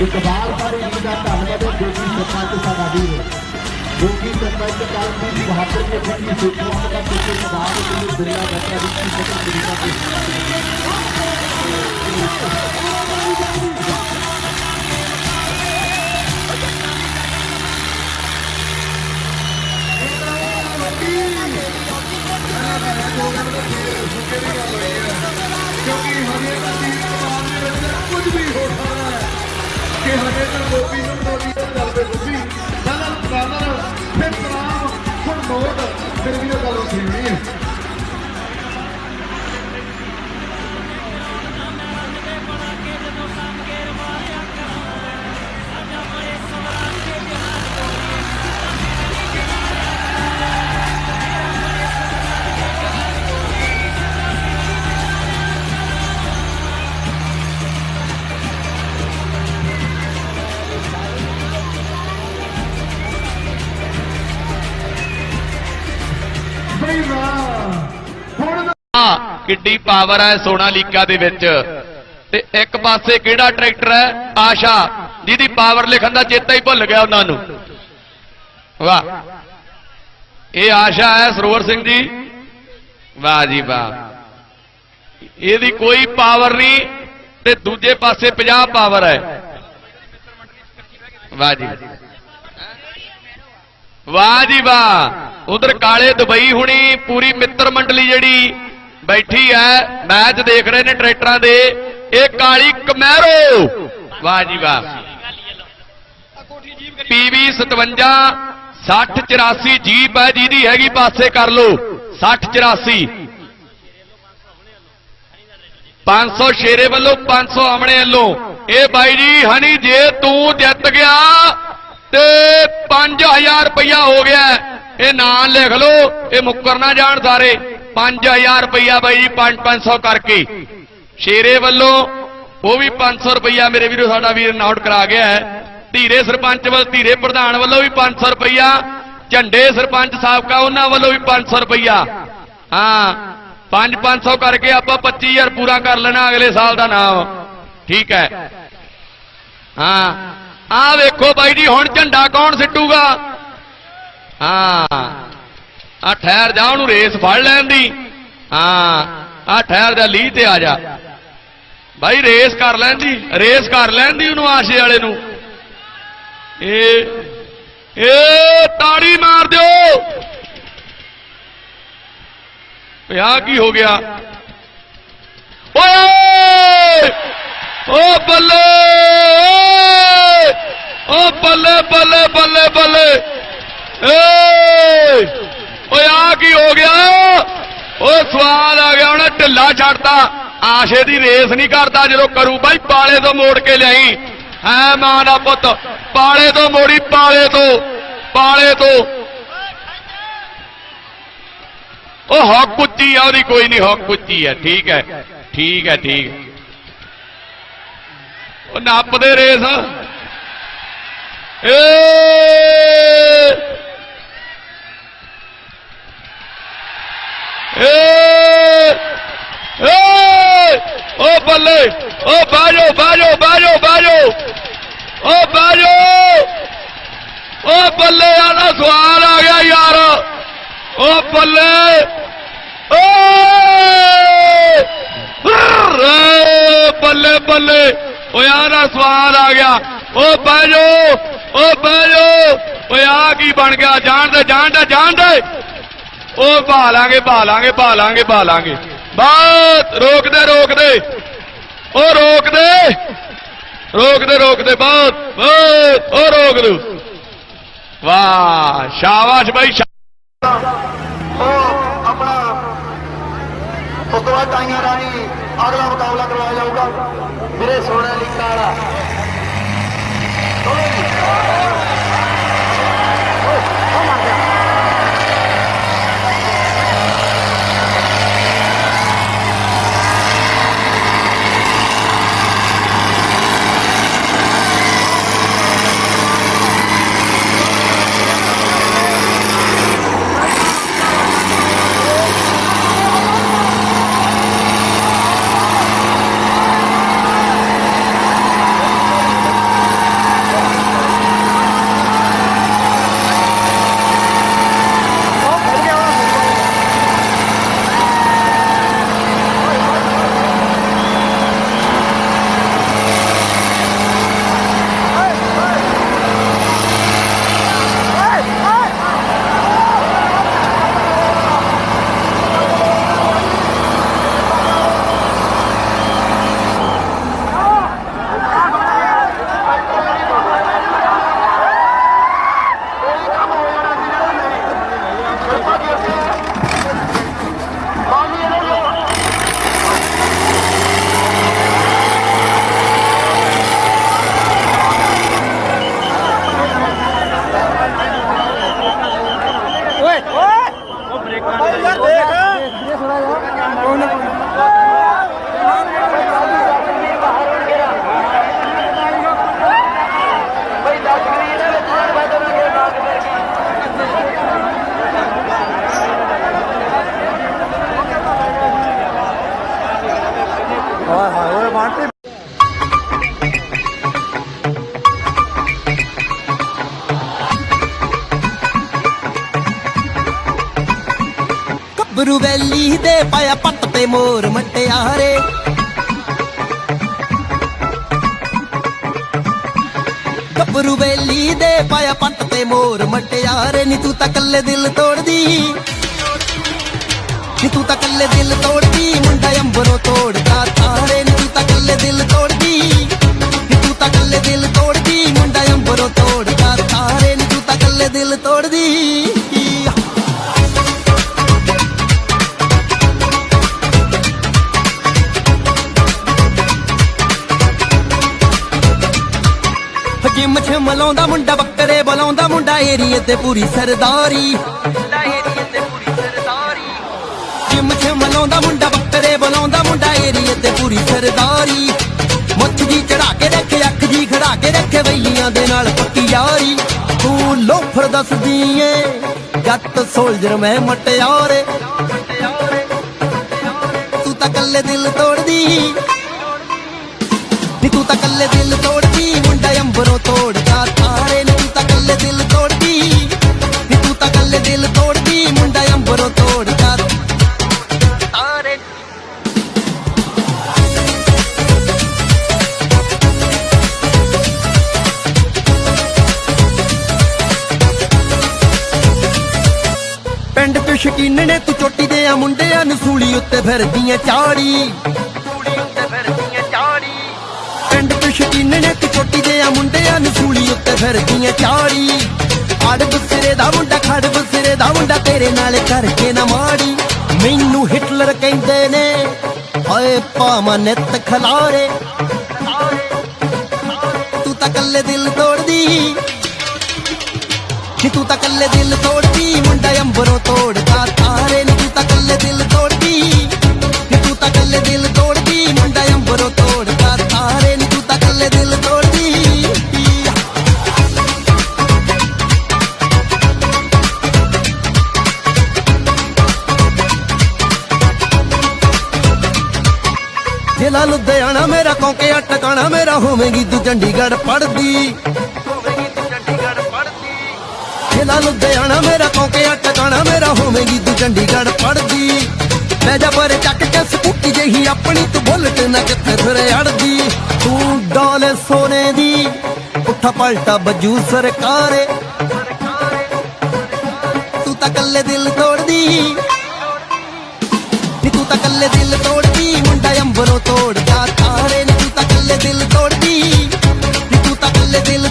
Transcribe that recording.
इकबाल सारी वीर का धन्यवाद है जो कि सरपंच साडा वीर जो कि सरपंच कालजी बहादुर के बड़ी सेवाओं का पिछले इकबाल के लिए बिरला बैठा जिसकी बड़ी तरीका से क्योंकि हमें कुछ भी हो सकता है कि हमें तो गोपी गोपी गल पे गोपी फिर सलाम फिर नोट फिर भी गल सुननी है किड्डी पावर है सोनालीका दे विच ते एक पासे किहड़ा ट्रैक्टर है आशा जिहदी पावर लिखण दा चेता ही भुल गया उन्हां नूं वाह ये आशा है सरोवर सिंह जी वाह जी वाह इहदी कोई पावर नहीं ते दूजे पासे 50 पावर है वाह जी वाह जी वाह उधर काले दुबई हुणी पूरी मित्र मंडली जिहड़ी बैठी है मैच देख रहे ने ट्रैक्टरां दे ये काली कमैरो वाह जी वाह PV 57 60 84 जीप है जिहदी हैगी पासे कर लो 60 84 500 शेरे वालों 500 आमने वालों ए भाई जी हनी जे तू जित गया ते 5000 रुपया हो गया ये नाम लिख लो ये मुकर ना जान सारे 5000 रुपया भाई जी 500 करके शेरे वालों वो भी 500 रुपया मेरे वीरो साडा वीर नोट करा गया है धीरे सरपंच वाल धीरे प्रधान वालों भी 500 रुपया झंडे सरपंच साहब का उन्होंने वालों भी 500 रुपया हाँ 500 करके आप 25000 पूरा कर लेना अगले साल का नाम ठीक है हाँ आ वेखो भाई जी हुण झंडा कौन सिटूगा हाँ आ ठहर जा उन्होंने रेस फड़ लैन दी हाँ आ ठहर जा ली ते आ जा भाई रेस कर लैन दी उन्होंने आशे वाले नूं ए ताड़ी मार दो यहां की हो गया ओए ओ बल्ले ओ बल्ले बल्ले बल्ले बल्ले आ की हो गया ओ सवाल आ गया उन्हें ढिला छड़ता आशे की रेस नहीं करता जो करू भाई पाले तो मोड़ के लियाई है मां का पुत पाले तो मोड़ी पाले तो ओ हक उच्ची है ਉਹਦੀ कोई नहीं हक उच्ची है ठीक है ठीक है ठीक है ਉਹ ਨੱਪਦੇ ਰੇਸ ओ बल्ले ओ बाजो बाजो बाजो बाजो ओ बाजो ओ बल्ले यार सवाल आ गया यार ओ बल्ले ओ बल्ले बल्ले ओ यार सवाल आ गया ओ बाजो ओ बाजो ओ आ की बन गया जान दे ओ भालांगे भालांगे भालांगे भालांगे बात रोक दे ओ रोक दे बात ओ रोक दो वाह शाबाश भाई अपना उस तो बाद टाइयां रानी अगला मुकाबला करवाया जाऊगा मेरे सोनालीका वाला ਗੱਭਰੂ ਵੈਲੀ ਦੇ ਪਾਇਆ ਪੱਟ ਤੇ ਮੋਰ ਮਟਿਆਰੇ ਗੱਭਰੂ ਵੈਲੀ ਦੇ ਪਾਇਆ ਪੱਟ ਤੇ ਮੋਰ ਮਟਿਆਰੇ ਨੀ ਤੂੰ ਤਾਂ ਕੱਲੇ ਦਿਲ ਤੋੜਦੀ ਨੀ ਤੂੰ ਤਾਂ ਕੱਲੇ ਦਿਲ ਤੋੜਦੀ ਮੁੰਡਾ ਅੰਬਰੋਂ ਤੋੜਦਾ ਤਾਰੇ ਨੀ ਤੂੰ ਤਾਂ ਕੱਲੇ ਦਿਲ ਤੋੜਦੀ ਨੀ ਤੂੰ ਤਾਂ ਕੱਲੇ ਦਿਲ ਤੋੜਦੀ ਮੁੰਡਾ ਅੰਬਰੋਂ ਤੋੜਦਾ ਤਾਰੇ ਨੀ ਤੂੰ ਤਾਂ ਕੱਲੇ ਦਿਲ ਤੋੜਦੀ ਜਿਮ ਛਿਮ ਲਾਉਂਦਾ ਮੁੰਡਾ ਬੱਕਰੇ ਬੁਲਾਉਂਦਾ ਮੁੰਡਾ ਏਰੀਏ ਤੇ ਪੂਰੀ ਸਰਦਾਰੀ ਜਿਮ ਛਿਮ ਲਾਉਂਦਾ ਮੁੰਡਾ ਬੱਕਰੇ ਬੁਲਾਉਂਦਾ ਮੁੰਡਾ ਏਰੀਏ ਤੇ ਪੂਰੀ ਸਰਦਾਰੀ ਮੁੱਛ ਜੀ ਚੜਾ ਕੇ ਰੱਖੇ ਅੱਖ ਜੀ ਖੜਾ ਕੇ ਰੱਖੇ ਵਈਆਂ ਦੇ ਨਾਲ ਪੱਕੀ ਯਾਰੀ ਤੂੰ ਲੋਫਰ ਦੱਸਦੀ ਏ ਜੱਟ ਸੋਲਜਰ ਮੈਂ ਮਟਿਆਰੇ ਤੂੰ ਤਾਂ ਕੱਲੇ ਦਿਲ ਤੋੜਦੀ ਨੀ ਤੂੰ ਤਾਂ ਕੱਲੇ ਦਿਲ ਤੋੜਦੀ ਮੁੰਡਾ ਅੰਬਰੋਂ ਤੋੜਦਾ ਤਾਰੇ ਨੀ ਤੂੰ ਤਾਂ ਕੱਲੇ ਦਿਲ ਤੋੜਦੀ ਨੀ ਤੂੰ ਤਾਂ ਕੱਲੇ ਦਿਲ ਤੋੜਦੀ ਮੁੰਡਾ ਅੰਬਰੋਂ ਤੋੜਦਾ ਤਾਰੇ ਪਿੰਡ ਤੋਂ ਸ਼ਕੀਨ ਨੇ ਤੂੰ ਚੋਟੀ ਦੇ ਆ ਮੁੰਡਿਆਂ ਨੂੰ ਸੂਲੀ ਉੱਤੇ ਫਿਰਦੀਆਂ ਚਾੜੀ ਪਿੰਡ ਤੋਂ ਸ਼ਕੀਨ ਨੇ ਤੂੰ ਚੋਟੀ ਦੇ ਆ ਮੁੰਡਿਆਂ ਨੂੰ ਸੂਲੀ ਉੱਤੇ ਫਿਰਦੀਆਂ ਚਾੜੀ ਆੜ ਬਸਿਰੇ ਦਾ ਮੁੰਡਾ ਖੜ ਬਸਿਰੇ ਦਾ ਮੁੰਡਾ ਤੇਰੇ ਨਾਲ ਕਰਕੇ ਨਾ ਮਾੜੀ ਮੈਨੂੰ ਹਿਟਲਰ ਕਹਿੰਦੇ ਨੇ ਓਏ ਭਾਵਾਂ ਨਿੱਤ ਖਲਾਰੇ ਤੂੰ ਤਾਂ ਕੱਲੇ ਦਿਲ ਤੋੜਦੀ ਨੀ ਤੂੰ ਤਾਂ ਕੱਲੇ ਦਿਲ ਤੋੜਦੀ ਮੁੰਡਾ ਅੰਬਰੋਂ ਤੋੜਦਾ ਤਾਰੇ ਨੀ ਤੂੰ ਤਾਂ ਕੱਲੇ ਦਿਲ ਤੋੜਦੀ ਨੀ ਤੂੰ ਤਾਂ ਕੱਲੇ ਦਿਲ ਤੋੜਦੀ ਮੁੰਡਾ ਅੰਬਰੋਂ ਤੋੜਦਾ ਤਾਰੇ ਨੀ ਤੂੰ ਤਾਂ ਕੱਲੇ ਦਿਲ ਤੋੜਦੀ ਜ਼ਿਲ੍ਹਾ ਲੁਧਿਆਣਾ ਮੇਰਾ ਕੌਂਕੇ ਟਿਕਾਣਾ ਮੇਰਾ ਹੋਵੇਂਗੀ ਤੂੰ ਚੰਡੀਗੜ੍ਹ ਪੜ੍ਹਦੀ ਜ਼ਿਲ੍ਹਾ ਲੁਧਿਆਣਾ ਮੇਰਾ ਕੌਂਕੇ ਟਿਕਾਣਾ ਮੇਰਾ ਹੋਵੇਂਗੀ ਤੂੰ ਚੰਡੀਗੜ੍ਹ ਪੜ੍ਹਦੀ ਲੈ ਜਾ ਪਰ ਚੱਕ ਕੇ ਸਕੂਟੀ ਜਿਹੀ ਆਪਣੀ ਤੂੰ ਬੁਲਟ ਨਾ ਕਿੱਥੇ ਫਿਰ ਅੜਦੀ ਤੂੰ ਡੋਲੇ ਸੋਨੇ ਦੀ ਉੱਠਾ ਪਲਟਾ ਬੱਜੂ ਸਰਕਾਰੇ ਤੂੰ ਤਾਂ ਕੱਲੇ ਦਿਲ ਤੋੜਦੀ ਨੀ ਤੂੰ ਤਾਂ ਕੱਲੇ ਦਿਲ ਤੋੜਦੀ ਮੁੰਡਾ ਅੰਬਰੋਂ ਤੋੜਦਾ ਤਾਰੇ ਨੀ ਤੂੰ ਤਾਂ ਕੱਲੇ ਦਿਲ ਤੋੜਦੀ ਨੀ ਤੂੰ ਤਾਂ ਕੱਲੇ ਦਿਲ